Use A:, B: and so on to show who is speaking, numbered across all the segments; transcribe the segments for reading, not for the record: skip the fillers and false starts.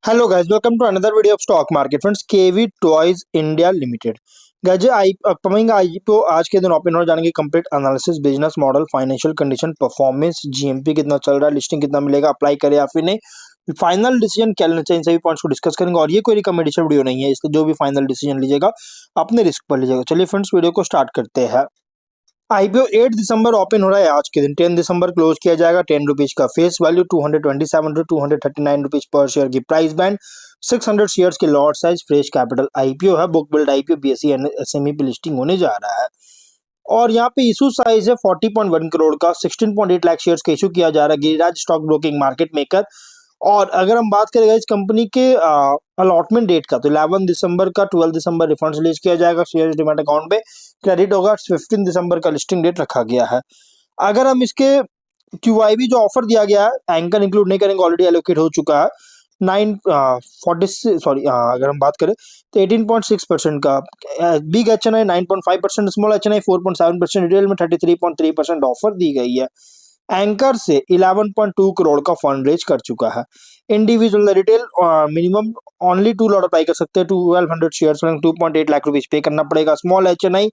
A: Hello guys, welcome to another video of stock market friends. KV toys India limited guys, upcoming IPO आज के दिन open हो जाने की complete analysis, business model, financial condition, performance, GMP कितना चल रहा है, लिस्टिंग कितना मिलेगा, अप्लाई करे या फिर नहीं, फाइनल डिसीजन क्या लेना चाहिए, इन सभी पॉइंट्स को डिस्कस करेंगे। और ये कोई रिकमेंडेशन वीडियो नहीं है, इसलिए जो भी फाइनल डिसीजन लीजिएगा अपने रिस्क पर लीजिएगा। चलिए फ्रेंड्स, वीडियो को स्टार्ट करते हैं। आईपीओ 8 दिसंबर ओपन हो रहा है आज के दिन। 10 दिसंबर क्लोज किया जाएगा। 10 रुपीज का फेस वैल्यू, 227 टू 239 रुपीज पर शेयर की प्राइस बैंड, 600 शेयर्स के lot size, fresh capital IPO है। Book build IPO BSE and SME पे लिस्टिंग होने जा रहा है। और यहाँ पे इशू साइज है 40.1 करोड़ का। 16.8 लाख शेयर्स का इशू किया जा रहा है। Giriraj stock broking market maker. और अगर हम बात करें इस कंपनी के अलॉटमेंट डेट का, तो 11 दिसंबर का 12 दिसंबर रिफंड रिलीज किया जाएगा। शेयर डिमेट अकाउंट पे क्रेडिट होगा। 15 दिसंबर का लिस्टिंग डेट रखा गया है। अगर हम इसके क्यूआईबी जो ऑफर दिया गया है, एंकर इंक्लूड नहीं करेंगे, ऑलरेडी एलोकेट हो चुका है। 9 अगर हम बात करें तो 18.6% का, बिग एच एन आई 9.5%, स्मॉल एच एन आई 4.7%, रिटेल में 33.3% ऑफर दी गई है। एंकर से 11.2 करोड़ का फंड रेज कर चुका है। Individual retail minimum only 2 lot apply कर सकते हैं। 1200 शेयर्स 2.8 लाख रुपीज पे करना पड़ेगा। Small H N I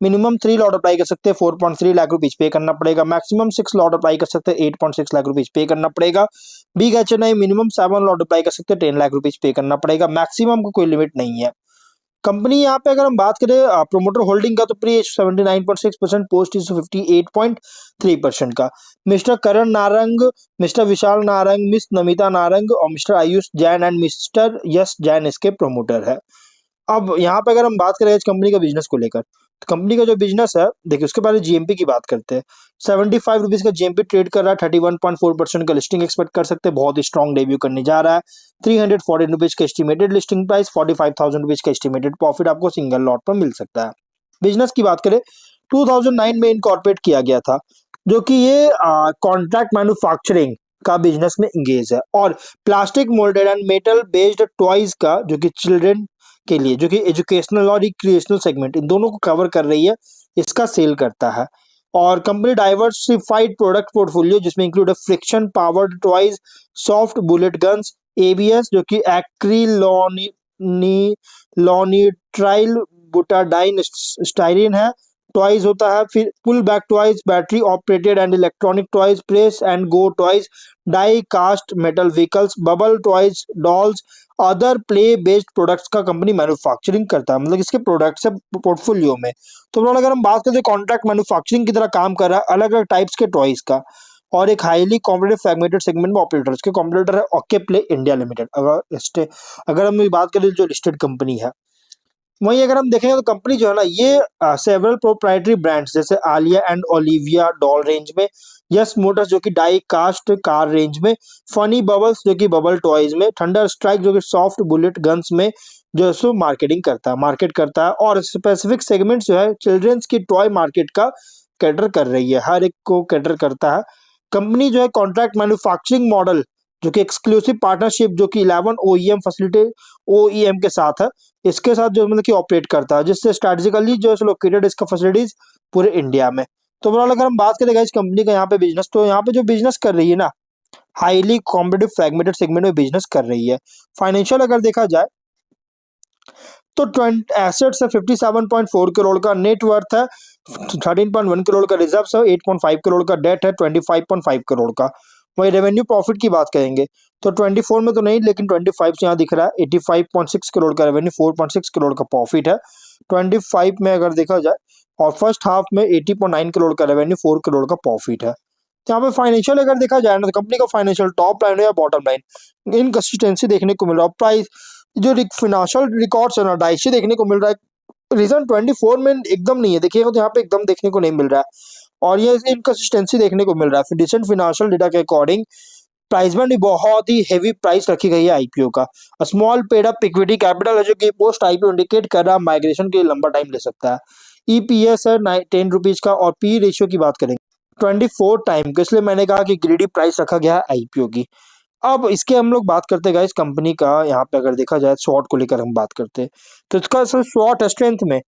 A: minimum 3 lot apply कर सकते हैं। 4.3 लाख रुपीज पे करना पड़ेगा। मैक्सिमम 6 लॉट अप्लाई कर सकते हैं। 8.6 लाख रुपीज पे करना पड़ेगा। Big H N I minimum 7 lot apply कर सकते हैं। 10 लाख रुपीज पे करना पड़ेगा। मैक्सिमम को कोई लिमिट नहीं है। कंपनी यहाँ पे अगर हम बात करें प्रोमोटर होल्डिंग का, तो प्री 79.6%, पोस्ट इज 58.3% का। Mister Karan Narang, Mister Vishal Narang, Miss Namita Narang और Mister Ayush Jain and Mister Yash Jain इसके प्रमोटर है। अब यहाँ पे अगर हम बात करें इस कंपनी का बिजनेस को लेकर, तो कंपनी का जो बिजनेस है, देखिए उसके पहले जीएमपी की बात करते हैं। 75 रुपीज का जीएमपी ट्रेड कर रहा है। 31.4% का लिस्टिंग एक्सपेक्ट कर सकते हैं। बहुत ही स्ट्रॉन्ग डेब्यू करने जा रहा है। 314 रुपीज का एस्टिमेटेड लिस्टिंग प्राइस, 45,000 रुपीज का एस्टिमेटेड प्रॉफिट आपको सिंगल लॉट पर मिल सकता है। बिजनेस की बात करें, 2009 में इनकॉर्पोरेट किया गया था, जो कि ये कॉन्ट्रैक्ट मैन्युफैक्चरिंग का बिजनेस में इंगेज है। और plastic moulded and metal based toys का, जो कि चिल्ड्रन के लिए, जो कि एजुकेशनल और रिक्रिएशनल सेगमेंट, इन दोनों को कवर कर रही है, इसका सेल करता है। और कंपनी डाइवर्सिफाइड प्रोडक्ट पोर्टफोलियो, जिसमें इंक्लूड है friction powered toys, soft bullet guns, ABS जो कि एक्रिलोनिट्राइल बुटाडाइन स्टाइरिन है, टॉयज होता है। फिर pull back toys, battery operated and electronic toys, press and go toys, die cast metal vehicles, bubble toys, dolls, other play based products का company manufacturing करता है। मतलब इसके प्रोडक्ट्स है पोर्टफोलियो में। तो अगर हम बात करें, कॉन्ट्रैक्ट मैन्युफैक्चरिंग की तरह काम कर रहा है अलग अलग टाइप्स के टॉयज का। और एक हाईली कॉम्पिटेटिव फ्रैगमेंटेड सेगमेंट में ऑपरेटर, इसके कॉम्पिटिटर है ओके प्ले इंडिया लिमिटेड। अगर हम बात करें जो लिस्टेड कंपनी है, वहीं अगर हम देखेंगे तो कंपनी जो है ना, ये सेवरल प्रोप्राइटरी ब्रांड्स जैसे Alia and Olivia doll range में, यस मोटर्स जो कि डाई कास्ट कार रेंज में, फनी बबल्स जो कि बबल टॉयज में, थंडर स्ट्राइक जो कि सॉफ्ट बुलेट गन्स में जो है सो मार्केट करता है। और स्पेसिफिक सेगमेंट्स जो है चिल्ड्रंस की टॉय मार्केट का कैटर कर रही है, हर एक को कैटर करता है। कंपनी जो है कॉन्ट्रैक्ट मैन्युफैक्चरिंग मॉडल, जो कि एक्सक्लूसिव पार्टनरशिप, जो कि 11 ओईएम फैसिलिटी ओईएम के साथ है, इसके साथ जो मतलब कि ऑपरेट करता है, जिससे स्ट्रेटेजिकली जो है लोकेटेड इसका फैसिलिटीज पूरे इंडिया में। तो ओवरऑल अगर हम बात करें इस कंपनी का यहाँ पे बिजनेस, तो यहाँ पे जो बिजनेस कर रही है ना, हाईली कॉम्पिटेटिव फ्रैगमेंटेड सेगमेंट में बिजनेस कर रही है। फाइनेंशियल अगर देखा जाए तो एसेट्स है 57.4 करोड़ का, नेट वर्थ है 13.1 करोड़ का, रिजर्व है 8.5 करोड़ का, डेट है 25.5 करोड़ का। वही रेवेन्यू प्रॉफिट की बात करेंगे तो 24 में तो नहीं, लेकिन 25 से यहाँ दिख रहा है 85.6 करोड़ का रेवेन्यू, 4.6 करोड़ का प्रॉफिट है 25 में अगर देखा जाए। और फर्स्ट हाफ में 80.9 करोड़ का रेवेन्यू, 4 करोड़ का प्रॉफिट है। तो यहाँ पे फाइनेंशियल अगर देखा जाए ना, तो कंपनी का फाइनेंशियल टॉप लाइन या बॉटम लाइन इनकंसिस्टेंसी देखने को मिल रहा है। प्राइस जो फिनेंशियल रिकॉर्ड्स है ना, डाइशी देखने को मिल रहा है। रीजन 24 में एकदम नहीं है, देखिएगा तो यहाँ पे एकदम देखने को नहीं मिल रहा है। और ये इनकंसिस्टेंसी देखने को मिल रहा है। रिसेंट फिनेंशियल डेटा के अकॉर्डिंग प्राइस में भी बहुत ही हेवी प्राइस रखी गई है आईपीओ का। Small paid up equity capital है, जो कि पोस्ट आईपीओ इंडिकेट कर रहा है माइग्रेशन के लिए लंबा टाइम ले सकता है। ईपीएस है 10 रुपीज का। और पी रेशियो की बात करेंगे 24 टाइम का, इसलिए मैंने कहा कि ग्रीडी प्राइस रखा गया है आईपीओ की। अब इसके हम लोग बात करते हैं इस कंपनी का, यहाँ पे अगर देखा जाए शॉर्ट को लेकर हम बात करते हैं, तो इसका शॉर्ट स्ट्रेंथ में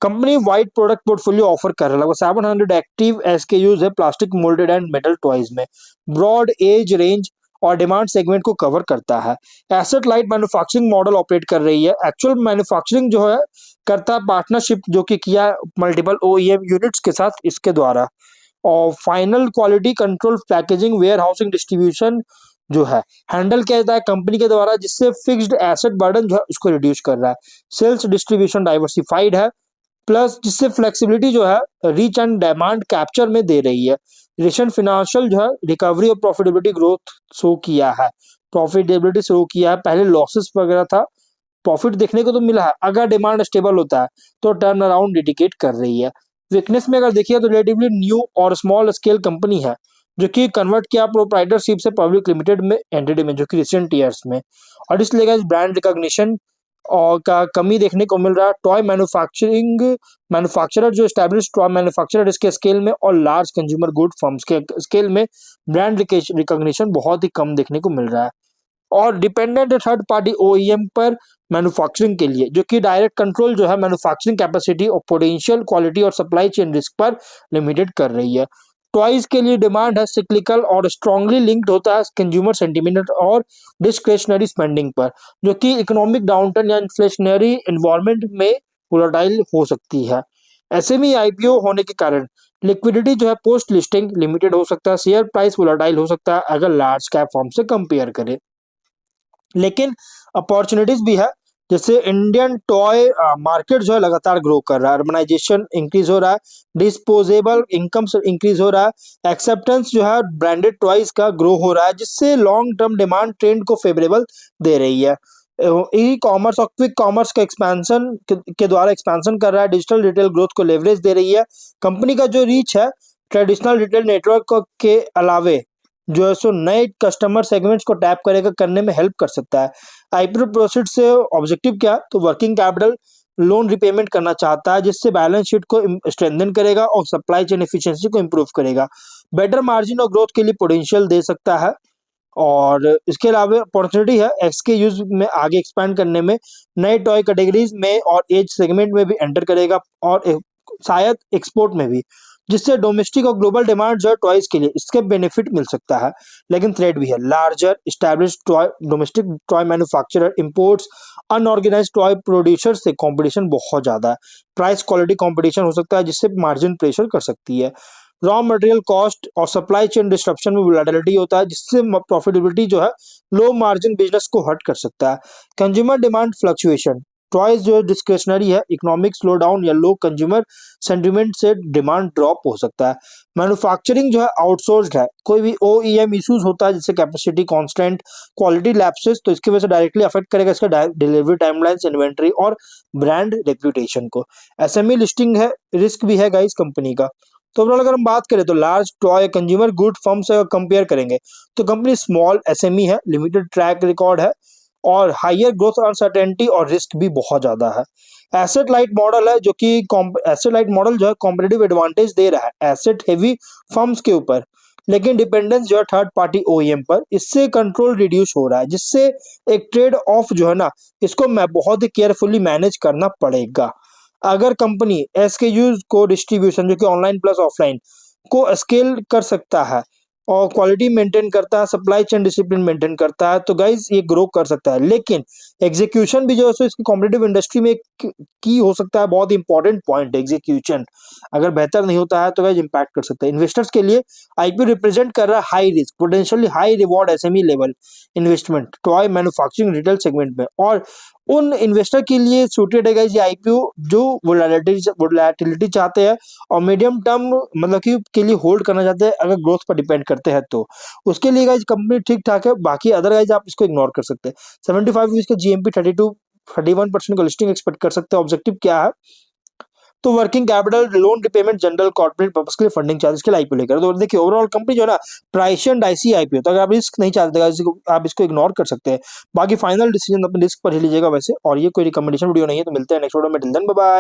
A: company wide product portfolio offer कर रहा है। लगभग 700 एक्टिव एसकेयूज है plastic moulded and metal toys में। ब्रॉड एज रेंज और डिमांड सेगमेंट को कवर करता है। Asset light manufacturing model operate कर रही है। एक्चुअल मैन्युफैक्चरिंग जो है करता है पार्टनरशिप जो कि किया मल्टीपल ओईएम यूनिट्स के साथ इसके द्वारा। और final quality control packaging warehousing distribution जो है हैंडल किया जाता है कंपनी के द्वारा, जिससे फिक्स्ड एसेट बर्डन जो है उसको रिड्यूस कर रहा है। सेल्स डिस्ट्रीब्यूशन डाइवर्सिफाइड है, प्लस जिससे फ्लेक्सिबिलिटी जो है रीच एंड डिमांड कैप्चर में दे रही है। रिसेंट फिनेंशियल जो है रिकवरी और प्रॉफिटेबिलिटी ग्रोथ शो किया है, प्रॉफिटेबिलिटी शो किया है। पहले लॉसेस वगैरह था, प्रॉफिट देखने को तो मिला है। अगर डिमांड स्टेबल होता है तो टर्न अराउंड इंडिकेट कर रही है। वीकनेस में अगर देखिए तो रिलेटिवली न्यू और स्मॉल स्केल कंपनी है जो कि कन्वर्ट किया प्रोप्राइटरशिप से पब्लिक लिमिटेड में एंटिटी में, जो कि रिसेंट ईयर्स में। और इसलिए गाइस ब्रांड रिकॉग्निशन और का कमी देखने को मिल रहा है। टॉय मैन्युफैक्चरर जो स्टैब्लिश टॉय मैन्युफैक्चरर इसके स्केल में और लार्ज कंज्यूमर गुड फर्म्स के स्केल में ब्रांड रिकॉग्निशन बहुत ही कम देखने को मिल रहा है। और डिपेंडेंट थर्ड पार्टी ओईएम पर मैन्युफैक्चरिंग के लिए, जो कि डायरेक्ट कंट्रोल जो है मैन्युफैक्चरिंग कैपेसिटी और पोटेंशियल क्वालिटी और सप्लाई चेन रिस्क पर लिमिटेड कर रही है। टॉयज के लिए डिमांड है सिक्लिकल और स्ट्रांगली लिंक्ड होता है कंज्यूमर सेंटीमेंट और डिस्क्रेशनरी स्पेंडिंग पर, जो कि इकोनॉमिक डाउनटर्न या इन्फ्लेशनरी एनवायरनमेंट में वोलेटाइल हो सकती है। एसएमई आईपीओ होने के कारण लिक्विडिटी जो है पोस्ट लिस्टिंग लिमिटेड हो सकता है, शेयर प्राइस वोलेटाइल हो सकता है अगर लार्ज कैप फर्म से कंपेयर करें। लेकिन अपॉर्चुनिटीज भी है, जैसे इंडियन टॉय मार्केट जो है लगातार ग्रो कर रहा है, अर्बनाइजेशन इंक्रीज हो रहा है, डिस्पोजेबल इनकम इंक्रीज हो रहा है, एक्सेप्टेंस जो है ब्रांडेड टॉयज का ग्रो हो रहा है, जिससे लॉन्ग टर्म डिमांड ट्रेंड को फेवरेबल दे रही है। ई कॉमर्स और क्विक कॉमर्स का एक्सपेंशन के द्वारा एक्सपेंशन कर रहा है, डिजिटल रिटेल ग्रोथ को लेवरेज दे रही है। कंपनी का जो रीच है ट्रेडिशनल रिटेल नेटवर्क के अलावे जो है सो नए कस्टमर सेगमेंट्स को टैप करेगा, करने में हेल्प कर सकता है। आईपीओ प्रोसीड से ऑब्जेक्टिव क्या, तो वर्किंग कैपिटल लोन रिपेमेंट करना चाहता है, जिससे बैलेंस शीट को स्ट्रेंथन करेगा और सप्लाई चेन एफिशिएंसी को इंप्रूव करेगा। बेटर मार्जिन और ग्रोथ के लिए पोटेंशियल दे सकता है। और इसके अलावा अपॉर्चुनिटी है एक्स के यूज में आगे एक्सपैंड करने में, नए टॉय कैटेगरीज में और एज सेगमेंट में भी एंटर करेगा, और शायद एक्सपोर्ट में भी, जिससे डोमेस्टिक और ग्लोबल डिमांड जो है टॉयज के लिए इसके बेनिफिट मिल सकता है। लेकिन थ्रेट भी है, larger established toy domestic toy manufacturer imports unorganised toy producer से कंपटीशन बहुत ज्यादा है, प्राइस क्वालिटी कंपटीशन हो सकता है, जिससे मार्जिन प्रेशर कर सकती है। रॉ मटेरियल कॉस्ट और सप्लाई चेन डिस्ट्रप्शन में वोलेटिलिटी होता है, जिससे प्रॉफिटेबिलिटी जो है लो मार्जिन बिजनेस को हर्ट कर सकता है। कंज्यूमर डिमांड फ्लक्चुएशन, टॉयज जो डिस्क्रिशनरी है, इकोनॉमिक स्लो डाउन या लो कंज्यूमर सेंटिमेंट से डिमांड ड्रॉप हो सकता है। मैन्युफैक्चरिंग जो है आउटसोर्स्ड है, कोई भी ओईएम इश्यूज होता है जैसे कैपेसिटी कांस्टेंट, क्वालिटी लैप्सेस, तो इसकी वजह से डायरेक्टली अफेक्ट करेगा इसका डिलीवरी टाइमलाइंस, इन्वेंटरी और ब्रांड रेप्यूटेशन को। एसएमई लिस्टिंग है, रिस्क भी है गाइस कंपनी का। तो ओवरऑल अगर हम बात करें तो large toy consumer good firm से कंपेयर करेंगे तो कंपनी स्मॉल एसएमई है, लिमिटेड ट्रैक रिकॉर्ड है और हायर ग्रोथ अनसर्टेनिटी और रिस्क भी बहुत ज्यादा है। एसेट लाइट मॉडल है, जो कि एसेट लाइट मॉडल जो है कॉम्पिटिटिव एडवांटेज दे रहा है एसेट हेवी फर्म्स के ऊपर, लेकिन डिपेंडेंस जो है थर्ड पार्टी ओईएम पर, इससे कंट्रोल रिड्यूस हो रहा है, जिससे एक ट्रेड ऑफ जो है ना, इसको मैं बहुत ही केयरफुली मैनेज करना पड़ेगा। अगर कंपनी एसकेयूज को डिस्ट्रीब्यूशन जो कि ऑनलाइन प्लस ऑफलाइन को स्केल कर सकता है और क्वालिटी मेंटेन करता है, सप्लाई चेन डिसिप्लिन मेंटेन करता है, तो गाइज ये ग्रो कर सकता है। लेकिन एग्जीक्यूशन भी जो है सो इसकी कॉम्पिटिटिव इंडस्ट्री में की हो सकता है, बहुत इंपॉर्टेंट पॉइंट है एग्जीक्यूशन। अगर बेहतर नहीं होता है तो गाइज इंपैक्ट कर सकता है। इन्वेस्टर्स के लिए आईपीओ रिप्रेजेंट कर रहा है high risk potentially high reward SME level investment toy manufacturing retail segment में, और उन इन्वेस्टर के लिए सूटेड है गाइस ये आईपीओ जो वोलेटिलिटी चाहते हैं और मीडियम टर्म मतलब कि के लिए होल्ड करना चाहते हैं, अगर ग्रोथ पर डिपेंड करते हैं तो उसके लिए गाइस कंपनी ठीक ठाक है। बाकी अदर गाइस आप इसको इग्नोर कर सकते हैं। 75 इसका जीएमपी 31% का लिस्टिंग एक्सपेक्ट कर सकते हैं। ऑब्जेक्टिव क्या है, तो working capital loan repayment general corporate purpose के लिए फंडिंग चार्जेस के लिए आईपीओ लेकर। तो देखिए ओवरऑल कंपनी जो है ना प्राइस एंड आईसी आईपीओ, तो अगर आप रिस्क नहीं चाहते आप इसको इग्नोर कर सकते हैं। बाकी फाइनल डिसीजन अपने रिस्क पर ही लीजिएगा वैसे, और ये कोई रिकमेंडेशन वीडियो नहीं है। तो मिलते हैं नेक्स्ट वीडियो में, टिल देन बाय बाय।